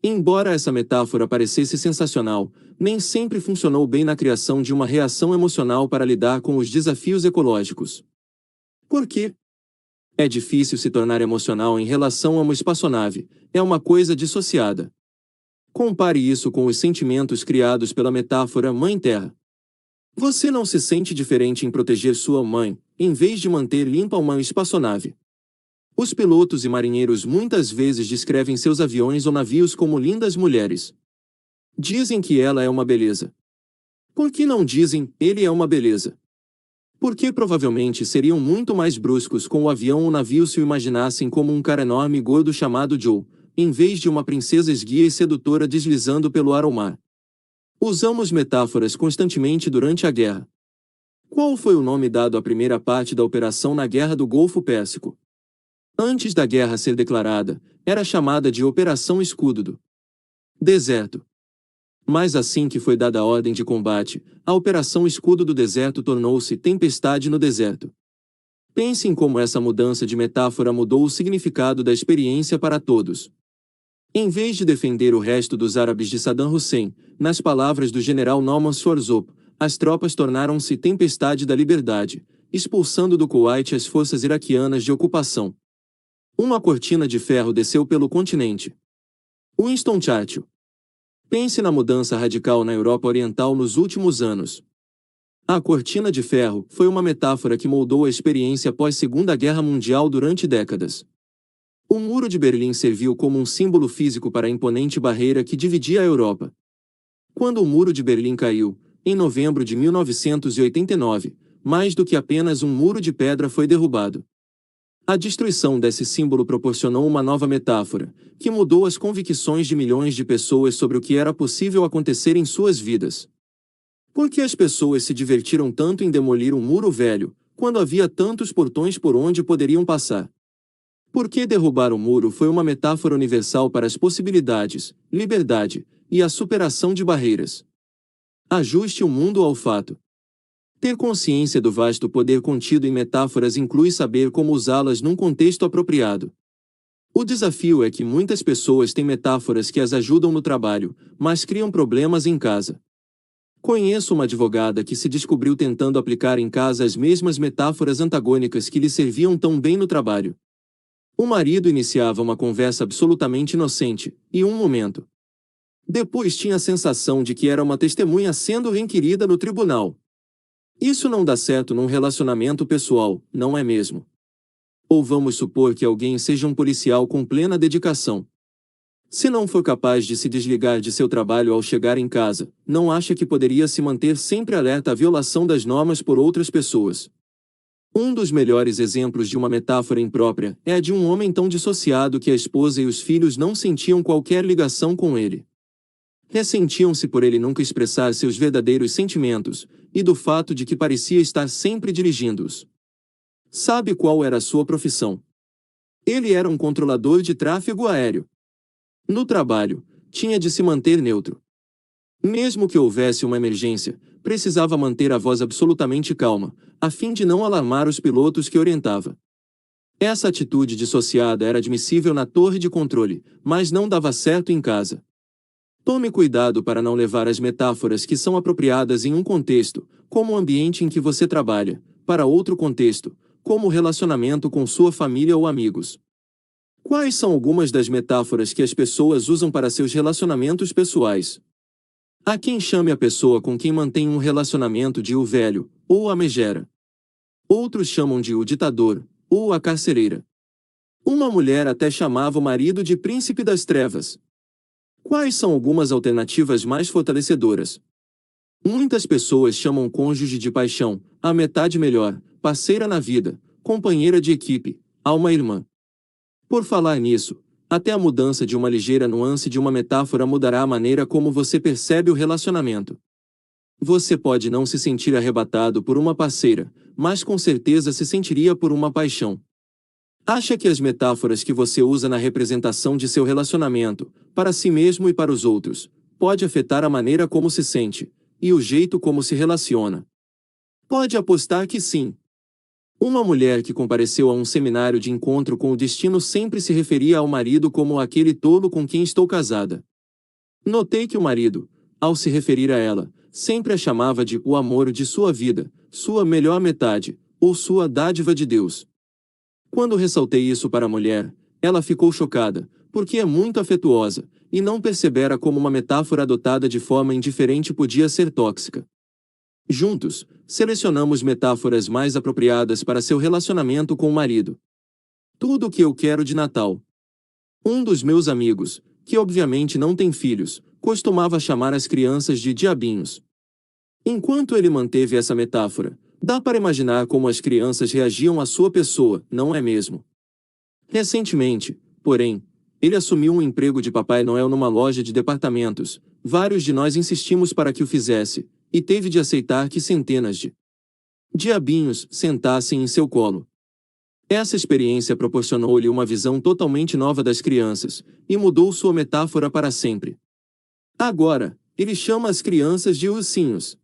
Embora essa metáfora parecesse sensacional, nem sempre funcionou bem na criação de uma reação emocional para lidar com os desafios ecológicos. Por quê? É difícil se tornar emocional em relação a uma espaçonave, é uma coisa dissociada. Compare isso com os sentimentos criados pela metáfora Mãe Terra. Você não se sente diferente em proteger sua mãe, em vez de manter limpa uma espaçonave. Os pilotos e marinheiros muitas vezes descrevem seus aviões ou navios como lindas mulheres. Dizem que ela é uma beleza. Por que não dizem, ele é uma beleza? Porque provavelmente seriam muito mais bruscos com o avião ou navio se o imaginassem como um cara enorme e gordo chamado Joe, em vez de uma princesa esguia e sedutora deslizando pelo ar ou mar. Usamos metáforas constantemente durante a guerra. Qual foi o nome dado à primeira parte da operação na Guerra do Golfo Pérsico? Antes da guerra ser declarada, era chamada de Operação Escudo do Deserto. Mas assim que foi dada a ordem de combate, a Operação Escudo do Deserto tornou-se Tempestade no Deserto. Pense em como essa mudança de metáfora mudou o significado da experiência para todos. Em vez de defender o resto dos árabes de Saddam Hussein, nas palavras do general Norman Schwarzkopf, as tropas tornaram-se Tempestade da Liberdade, expulsando do Kuwait as forças iraquianas de ocupação. Uma cortina de ferro desceu pelo continente. Winston Churchill. Pense na mudança radical na Europa Oriental nos últimos anos. A cortina de ferro foi uma metáfora que moldou a experiência pós-Segunda Guerra Mundial durante décadas. O Muro de Berlim serviu como um símbolo físico para a imponente barreira que dividia a Europa. Quando o Muro de Berlim caiu, em novembro de 1989, mais do que apenas um muro de pedra foi derrubado. A destruição desse símbolo proporcionou uma nova metáfora, que mudou as convicções de milhões de pessoas sobre o que era possível acontecer em suas vidas. Por que as pessoas se divertiram tanto em demolir um muro velho, quando havia tantos portões por onde poderiam passar? Por que derrubar o muro foi uma metáfora universal para as possibilidades, liberdade e a superação de barreiras? Ajuste o mundo ao fato. Ter consciência do vasto poder contido em metáforas inclui saber como usá-las num contexto apropriado. O desafio é que muitas pessoas têm metáforas que as ajudam no trabalho, mas criam problemas em casa. Conheço uma advogada que se descobriu tentando aplicar em casa as mesmas metáforas antagônicas que lhe serviam tão bem no trabalho. O marido iniciava uma conversa absolutamente inocente, e um momento depois tinha a sensação de que era uma testemunha sendo requerida no tribunal. Isso não dá certo num relacionamento pessoal, não é mesmo? Ou vamos supor que alguém seja um policial com plena dedicação. Se não for capaz de se desligar de seu trabalho ao chegar em casa, não acha que poderia se manter sempre alerta à violação das normas por outras pessoas? Um dos melhores exemplos de uma metáfora imprópria é a de um homem tão dissociado que a esposa e os filhos não sentiam qualquer ligação com ele. Ressentiam-se por ele nunca expressar seus verdadeiros sentimentos, e do fato de que parecia estar sempre dirigindo-os. Sabe qual era a sua profissão? Ele era um controlador de tráfego aéreo. No trabalho, tinha de se manter neutro. Mesmo que houvesse uma emergência, precisava manter a voz absolutamente calma, a fim de não alarmar os pilotos que orientava. Essa atitude dissociada era admissível na torre de controle, mas não dava certo em casa. Tome cuidado para não levar as metáforas que são apropriadas em um contexto, como o ambiente em que você trabalha, para outro contexto, como o relacionamento com sua família ou amigos. Quais são algumas das metáforas que as pessoas usam para seus relacionamentos pessoais? Há quem chame a pessoa com quem mantém um relacionamento de o velho, ou a megera. Outros chamam de o ditador, ou a carcereira. Uma mulher até chamava o marido de príncipe das trevas. Quais são algumas alternativas mais fortalecedoras? Muitas pessoas chamam cônjuge de paixão, a metade melhor, parceira na vida, companheira de equipe, alma irmã. Por falar nisso, até a mudança de uma ligeira nuance de uma metáfora mudará a maneira como você percebe o relacionamento. Você pode não se sentir arrebatado por uma parceira, mas com certeza se sentiria por uma paixão. Acha que as metáforas que você usa na representação de seu relacionamento, para si mesmo e para os outros, pode afetar a maneira como se sente, e o jeito como se relaciona? Pode apostar que sim. Uma mulher que compareceu a um seminário de encontro com o destino sempre se referia ao marido como aquele tolo com quem estou casada. Notei que o marido, ao se referir a ela, sempre a chamava de o amor de sua vida, sua melhor metade, ou sua dádiva de Deus. Quando ressaltei isso para a mulher, ela ficou chocada, porque é muito afetuosa, e não percebera como uma metáfora adotada de forma indiferente podia ser tóxica. Juntos, selecionamos metáforas mais apropriadas para seu relacionamento com o marido. Tudo o que eu quero de Natal. Um dos meus amigos, que obviamente não tem filhos, costumava chamar as crianças de diabinhos. Enquanto ele manteve essa metáfora, dá para imaginar como as crianças reagiam à sua pessoa, não é mesmo? Recentemente, porém, ele assumiu um emprego de Papai Noel numa loja de departamentos. Vários de nós insistimos para que o fizesse, e teve de aceitar que centenas de diabinhos sentassem em seu colo. Essa experiência proporcionou-lhe uma visão totalmente nova das crianças, e mudou sua metáfora para sempre. Agora, ele chama as crianças de ursinhos.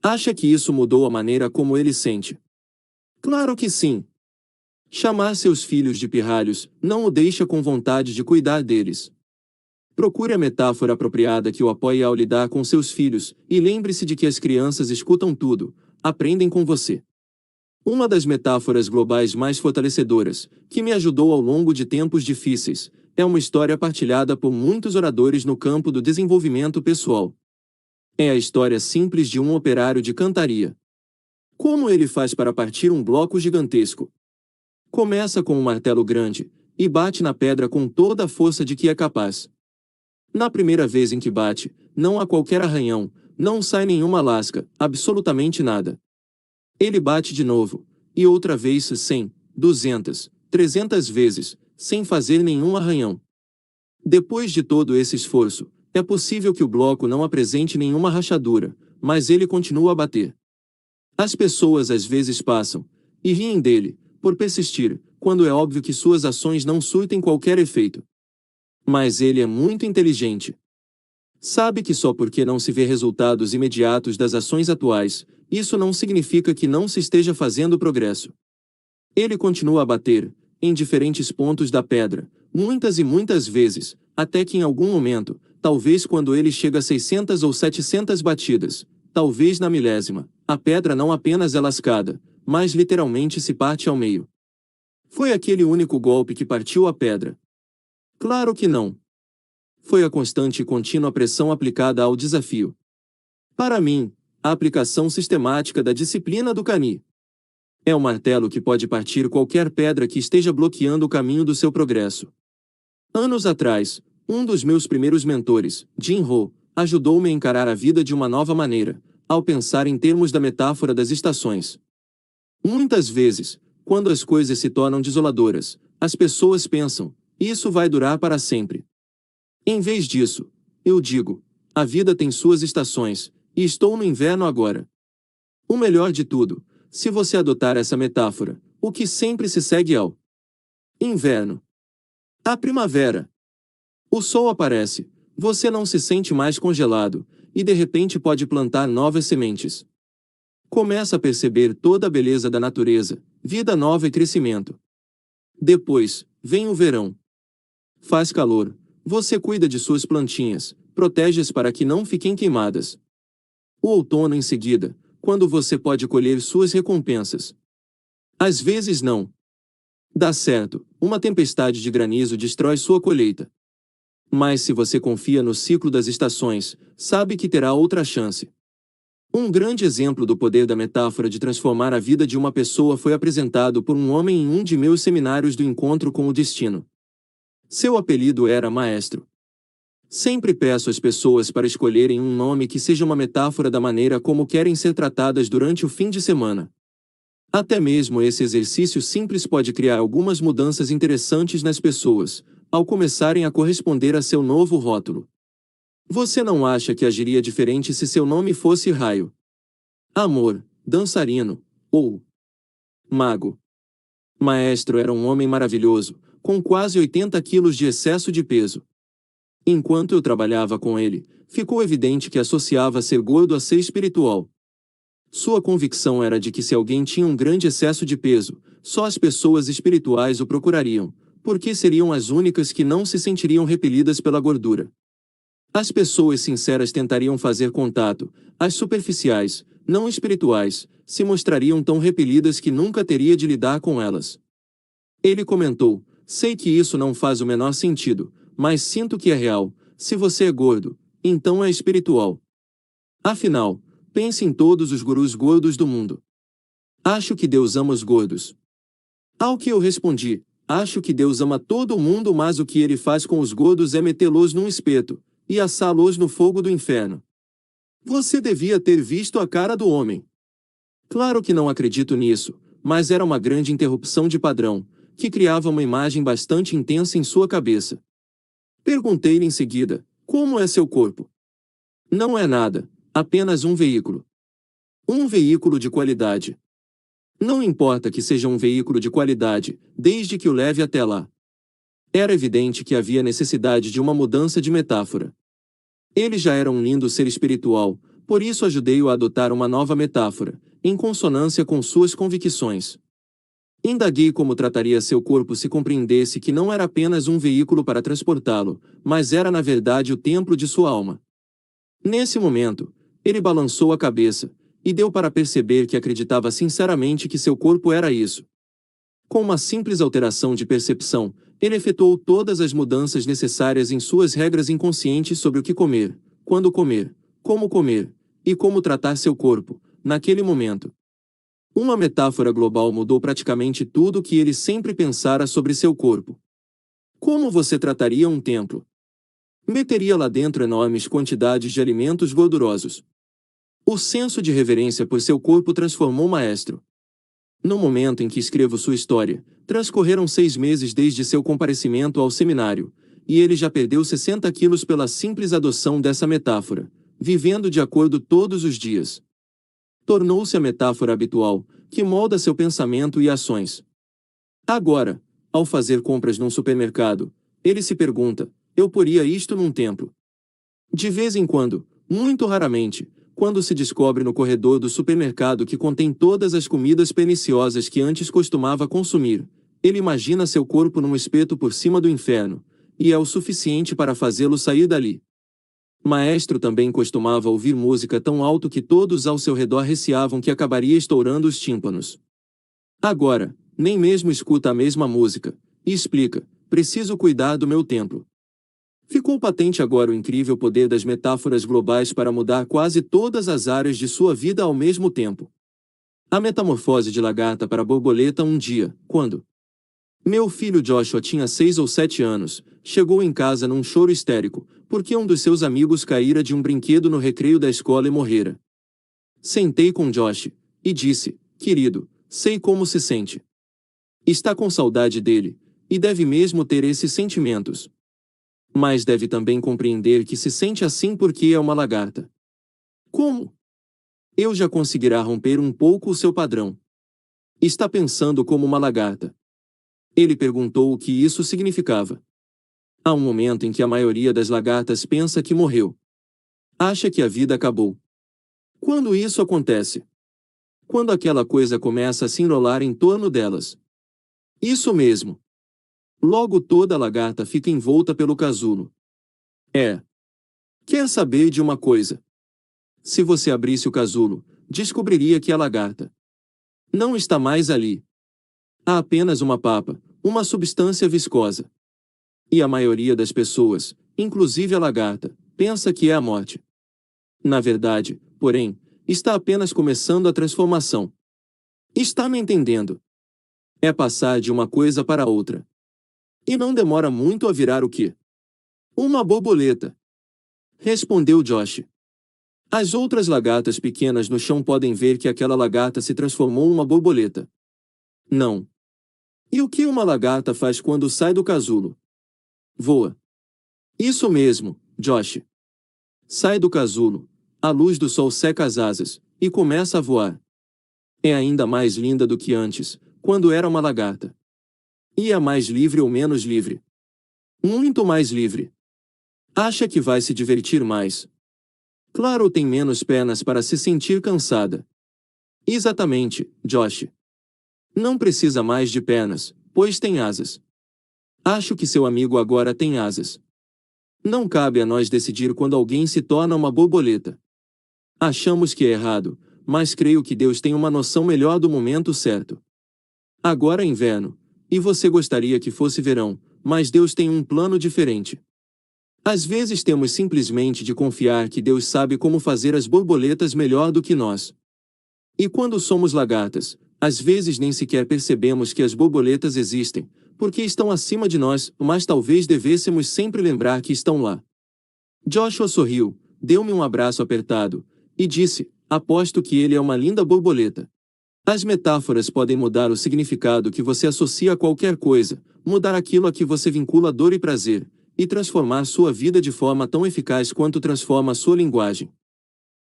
Acha que isso mudou a maneira como ele sente? Claro que sim. Chamar seus filhos de pirralhos não o deixa com vontade de cuidar deles. Procure a metáfora apropriada que o apoie ao lidar com seus filhos, e lembre-se de que as crianças escutam tudo, aprendem com você. Uma das metáforas globais mais fortalecedoras, que me ajudou ao longo de tempos difíceis, é uma história partilhada por muitos oradores no campo do desenvolvimento pessoal. É a história simples de um operário de cantaria. Como ele faz para partir um bloco gigantesco? Começa com um martelo grande, e bate na pedra com toda a força de que é capaz. Na primeira vez em que bate, não há qualquer arranhão, não sai nenhuma lasca, absolutamente nada. Ele bate de novo, e outra vez 100, 200, 300 vezes, sem fazer nenhum arranhão. Depois de todo esse esforço, é possível que o bloco não apresente nenhuma rachadura, mas ele continua a bater. As pessoas às vezes passam, e riem dele, por persistir, quando é óbvio que suas ações não surtem qualquer efeito. Mas ele é muito inteligente. Sabe que só porque não se vê resultados imediatos das ações atuais, isso não significa que não se esteja fazendo progresso. Ele continua a bater, em diferentes pontos da pedra, muitas e muitas vezes, até que em algum momento, talvez quando ele chega a 600 ou 700 batidas, talvez na milésima, a pedra não apenas é lascada, mas literalmente se parte ao meio. Foi aquele único golpe que partiu a pedra? Claro que não. Foi a constante e contínua pressão aplicada ao desafio. Para mim, a aplicação sistemática da disciplina do Kani. É o martelo que pode partir qualquer pedra que esteja bloqueando o caminho do seu progresso. Anos atrás, um dos meus primeiros mentores, Jim Rohn, ajudou-me a encarar a vida de uma nova maneira, ao pensar em termos da metáfora das estações. Muitas vezes, quando as coisas se tornam desoladoras, as pessoas pensam, isso vai durar para sempre. Em vez disso, eu digo, a vida tem suas estações, e estou no inverno agora. O melhor de tudo, se você adotar essa metáfora, o que sempre se segue ao inverno. A primavera. O sol aparece, você não se sente mais congelado, e de repente pode plantar novas sementes. Começa a perceber toda a beleza da natureza, vida nova e crescimento. Depois, vem o verão. Faz calor, você cuida de suas plantinhas, protege-as para que não fiquem queimadas. O outono em seguida, quando você pode colher suas recompensas. Às vezes não. Dá certo, uma tempestade de granizo destrói sua colheita. Mas se você confia no ciclo das estações, sabe que terá outra chance. Um grande exemplo do poder da metáfora de transformar a vida de uma pessoa foi apresentado por um homem em um de meus seminários do Encontro com o Destino. Seu apelido era Maestro. Sempre peço às pessoas para escolherem um nome que seja uma metáfora da maneira como querem ser tratadas durante o fim de semana. Até mesmo esse exercício simples pode criar algumas mudanças interessantes nas pessoas, ao começarem a corresponder a seu novo rótulo. Você não acha que agiria diferente se seu nome fosse Raio, Amor, Dançarino, ou Mago? Maestro era um homem maravilhoso, com quase 80 quilos de excesso de peso. Enquanto eu trabalhava com ele, ficou evidente que associava ser gordo a ser espiritual. Sua convicção era de que se alguém tinha um grande excesso de peso, só as pessoas espirituais o procurariam, porque seriam as únicas que não se sentiriam repelidas pela gordura. As pessoas sinceras tentariam fazer contato, as superficiais, não espirituais, se mostrariam tão repelidas que nunca teria de lidar com elas. Ele comentou, sei que isso não faz o menor sentido, mas sinto que é real, se você é gordo, então é espiritual. Afinal, pense em todos os gurus gordos do mundo. Acho que Deus ama os gordos. Ao que eu respondi, Acho que Deus ama todo mundo, mas o que ele faz com os gordos é metê-los num espeto e assá-los no fogo do inferno. Você devia ter visto a cara do homem. Claro que não acredito nisso, mas era uma grande interrupção de padrão, que criava uma imagem bastante intensa em sua cabeça. Perguntei-lhe em seguida: como é seu corpo? Não é nada, apenas um veículo. Um veículo de qualidade. Não importa que seja um veículo de qualidade, desde que o leve até lá. Era evidente que havia necessidade de uma mudança de metáfora. Ele já era um lindo ser espiritual, por isso ajudei-o a adotar uma nova metáfora, em consonância com suas convicções. Indaguei como trataria seu corpo se compreendesse que não era apenas um veículo para transportá-lo, mas era na verdade o templo de sua alma. Nesse momento, ele balançou a cabeça, e deu para perceber que acreditava sinceramente que seu corpo era isso. Com uma simples alteração de percepção, ele efetuou todas as mudanças necessárias em suas regras inconscientes sobre o que comer, quando comer, e como tratar seu corpo, naquele momento. Uma metáfora global mudou praticamente tudo o que ele sempre pensara sobre seu corpo. Como você trataria um templo? Meteria lá dentro enormes quantidades de alimentos gordurosos. O senso de reverência por seu corpo transformou o maestro. No momento em que escrevo sua história, transcorreram 6 meses desde seu comparecimento ao seminário, e ele já perdeu 60 quilos pela simples adoção dessa metáfora, vivendo de acordo todos os dias. Tornou-se a metáfora habitual, que molda seu pensamento e ações. Agora, ao fazer compras num supermercado, ele se pergunta: eu poria isto num templo? De vez em quando, muito raramente, quando se descobre no corredor do supermercado que contém todas as comidas perniciosas que antes costumava consumir, ele imagina seu corpo num espeto por cima do inferno, e é o suficiente para fazê-lo sair dali. Maestro também costumava ouvir música tão alto que todos ao seu redor receavam que acabaria estourando os tímpanos. Agora, nem mesmo escuta a mesma música, e explica: preciso cuidar do meu templo. Ficou patente agora o incrível poder das metáforas globais para mudar quase todas as áreas de sua vida ao mesmo tempo. A metamorfose de lagarta para borboleta um dia, quando meu filho Joshua tinha 6 ou 7 anos, chegou em casa num choro histérico, porque um dos seus amigos caíra de um brinquedo no recreio da escola e morrera. Sentei com Josh, e disse: querido, sei como se sente. Está com saudade dele, e deve mesmo ter esses sentimentos. Mas deve também compreender que se sente assim porque é uma lagarta. Como? Eu já conseguirá romper um pouco o seu padrão. Está pensando como uma lagarta. Ele perguntou o que isso significava. Há um momento em que a maioria das lagartas pensa que morreu. Acha que a vida acabou. Quando isso acontece? Quando aquela coisa começa a se enrolar em torno delas. Isso mesmo. Logo toda lagarta fica envolta pelo casulo. Quer saber de uma coisa? Se você abrisse o casulo, descobriria que a lagarta não está mais ali. Há apenas uma papa, uma substância viscosa. E a maioria das pessoas, inclusive a lagarta, pensa que é a morte. Na verdade, porém, está apenas começando a transformação. Está me entendendo? É passar de uma coisa para outra. E não demora muito a virar o quê? Uma borboleta. Respondeu Josh. As outras lagartas pequenas no chão podem ver que aquela lagarta se transformou em uma borboleta. Não. E o que uma lagarta faz quando sai do casulo? Voa. Isso mesmo, Josh. Sai do casulo, a luz do sol seca as asas, e começa a voar. É ainda mais linda do que antes, quando era uma lagarta. E é mais livre ou menos livre? Muito mais livre. Acha que vai se divertir mais? Claro, tem menos pernas para se sentir cansada. Exatamente, Josh. Não precisa mais de pernas, pois tem asas. Acho que seu amigo agora tem asas. Não cabe a nós decidir quando alguém se torna uma borboleta. Achamos que é errado, mas creio que Deus tem uma noção melhor do momento certo. Agora é inverno, e você gostaria que fosse verão, mas Deus tem um plano diferente. Às vezes temos simplesmente de confiar que Deus sabe como fazer as borboletas melhor do que nós. E quando somos lagartas, às vezes nem sequer percebemos que as borboletas existem, porque estão acima de nós, mas talvez devêssemos sempre lembrar que estão lá. Joshua sorriu, deu-me um abraço apertado, e disse: aposto que ele é uma linda borboleta. As metáforas podem mudar o significado que você associa a qualquer coisa, mudar aquilo a que você vincula dor e prazer, e transformar sua vida de forma tão eficaz quanto transforma sua linguagem.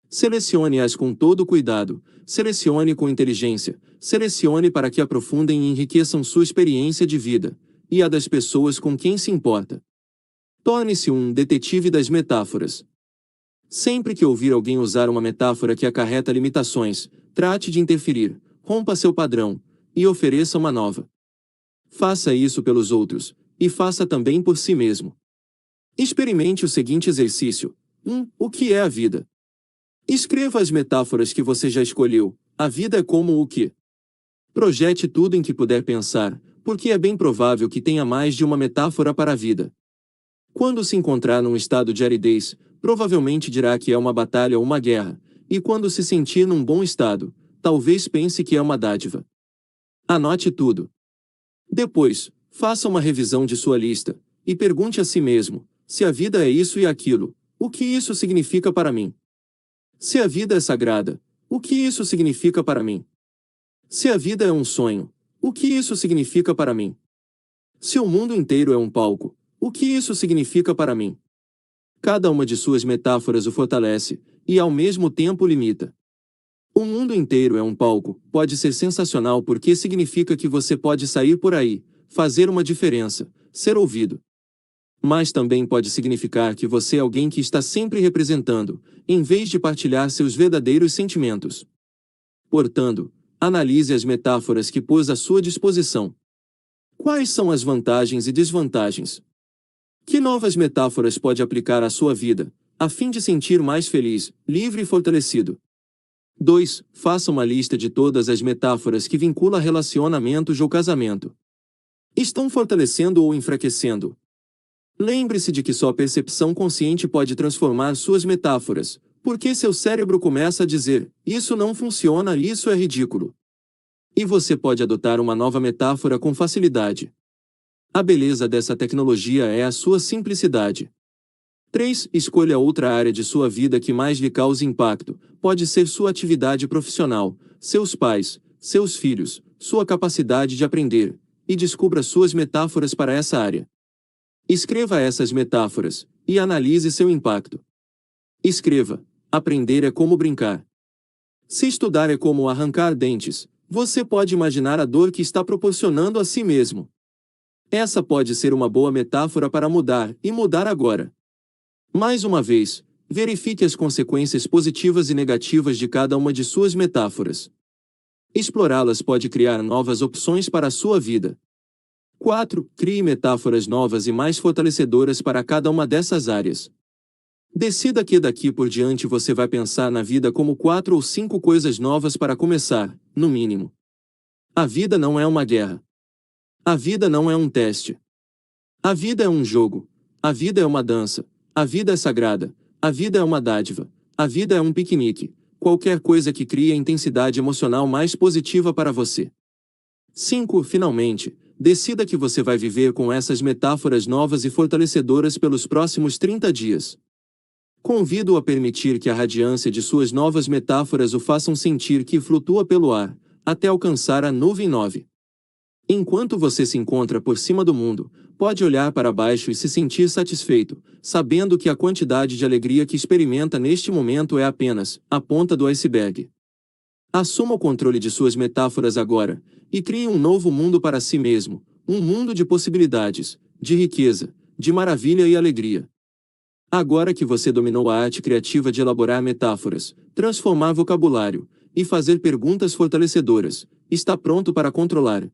Selecione-as com todo cuidado, selecione com inteligência, selecione para que aprofundem e enriqueçam sua experiência de vida, e a das pessoas com quem se importa. Torne-se um detetive das metáforas. Sempre que ouvir alguém usar uma metáfora que acarreta limitações, trate de interferir, rompa seu padrão, e ofereça uma nova. Faça isso pelos outros, e faça também por si mesmo. Experimente o seguinte exercício. 1. O que é a vida? Escreva as metáforas que você já escolheu. A vida é como o que? Projete tudo em que puder pensar, porque é bem provável que tenha mais de uma metáfora para a vida. Quando se encontrar num estado de aridez, provavelmente dirá que é uma batalha ou uma guerra, e quando se sentir num bom estado, talvez pense que é uma dádiva. Anote tudo. Depois, faça uma revisão de sua lista, e pergunte a si mesmo: se a vida é isso e aquilo, o que isso significa para mim? Se a vida é sagrada, o que isso significa para mim? Se a vida é um sonho, o que isso significa para mim? Se o mundo inteiro é um palco, o que isso significa para mim? Cada uma de suas metáforas o fortalece, e ao mesmo tempo limita. O mundo inteiro é um palco, pode ser sensacional porque significa que você pode sair por aí, fazer uma diferença, ser ouvido. Mas também pode significar que você é alguém que está sempre representando, em vez de partilhar seus verdadeiros sentimentos. Portanto, analise as metáforas que pôs à sua disposição. Quais são as vantagens e desvantagens? Que novas metáforas pode aplicar à sua vida, a fim de sentir mais feliz, livre e fortalecido? 2. Faça uma lista de todas as metáforas que vincula relacionamentos ou casamento. Estão fortalecendo ou enfraquecendo? Lembre-se de que só a percepção consciente pode transformar suas metáforas, porque seu cérebro começa a dizer: isso não funciona, isso é ridículo. E você pode adotar uma nova metáfora com facilidade. A beleza dessa tecnologia é a sua simplicidade. 3. Escolha outra área de sua vida que mais lhe cause impacto. Pode ser sua atividade profissional, seus pais, seus filhos, sua capacidade de aprender, e descubra suas metáforas para essa área. Escreva essas metáforas, e analise seu impacto. Escreva: aprender é como brincar. Se estudar é como arrancar dentes, você pode imaginar a dor que está proporcionando a si mesmo. Essa pode ser uma boa metáfora para mudar, e mudar agora. Mais uma vez, verifique as consequências positivas e negativas de cada uma de suas metáforas. Explorá-las pode criar novas opções para a sua vida. 4. Crie metáforas novas e mais fortalecedoras para cada uma dessas áreas. Decida que daqui por diante você vai pensar na vida como 4 ou 5 coisas novas para começar, no mínimo. A vida não é uma guerra. A vida não é um teste. A vida é um jogo. A vida é uma dança. A vida é sagrada. A vida é uma dádiva. A vida é um piquenique. Qualquer coisa que crie a intensidade emocional mais positiva para você. 5. Finalmente, decida que você vai viver com essas metáforas novas e fortalecedoras pelos próximos 30 dias. Convido-o a permitir que a radiância de suas novas metáforas o façam sentir que flutua pelo ar, até alcançar a nuvem 9. Enquanto você se encontra por cima do mundo, pode olhar para baixo e se sentir satisfeito, sabendo que a quantidade de alegria que experimenta neste momento é apenas a ponta do iceberg. Assuma o controle de suas metáforas agora, e crie um novo mundo para si mesmo, um mundo de possibilidades, de riqueza, de maravilha e alegria. Agora que você dominou a arte criativa de elaborar metáforas, transformar vocabulário, e fazer perguntas fortalecedoras, está pronto para controlar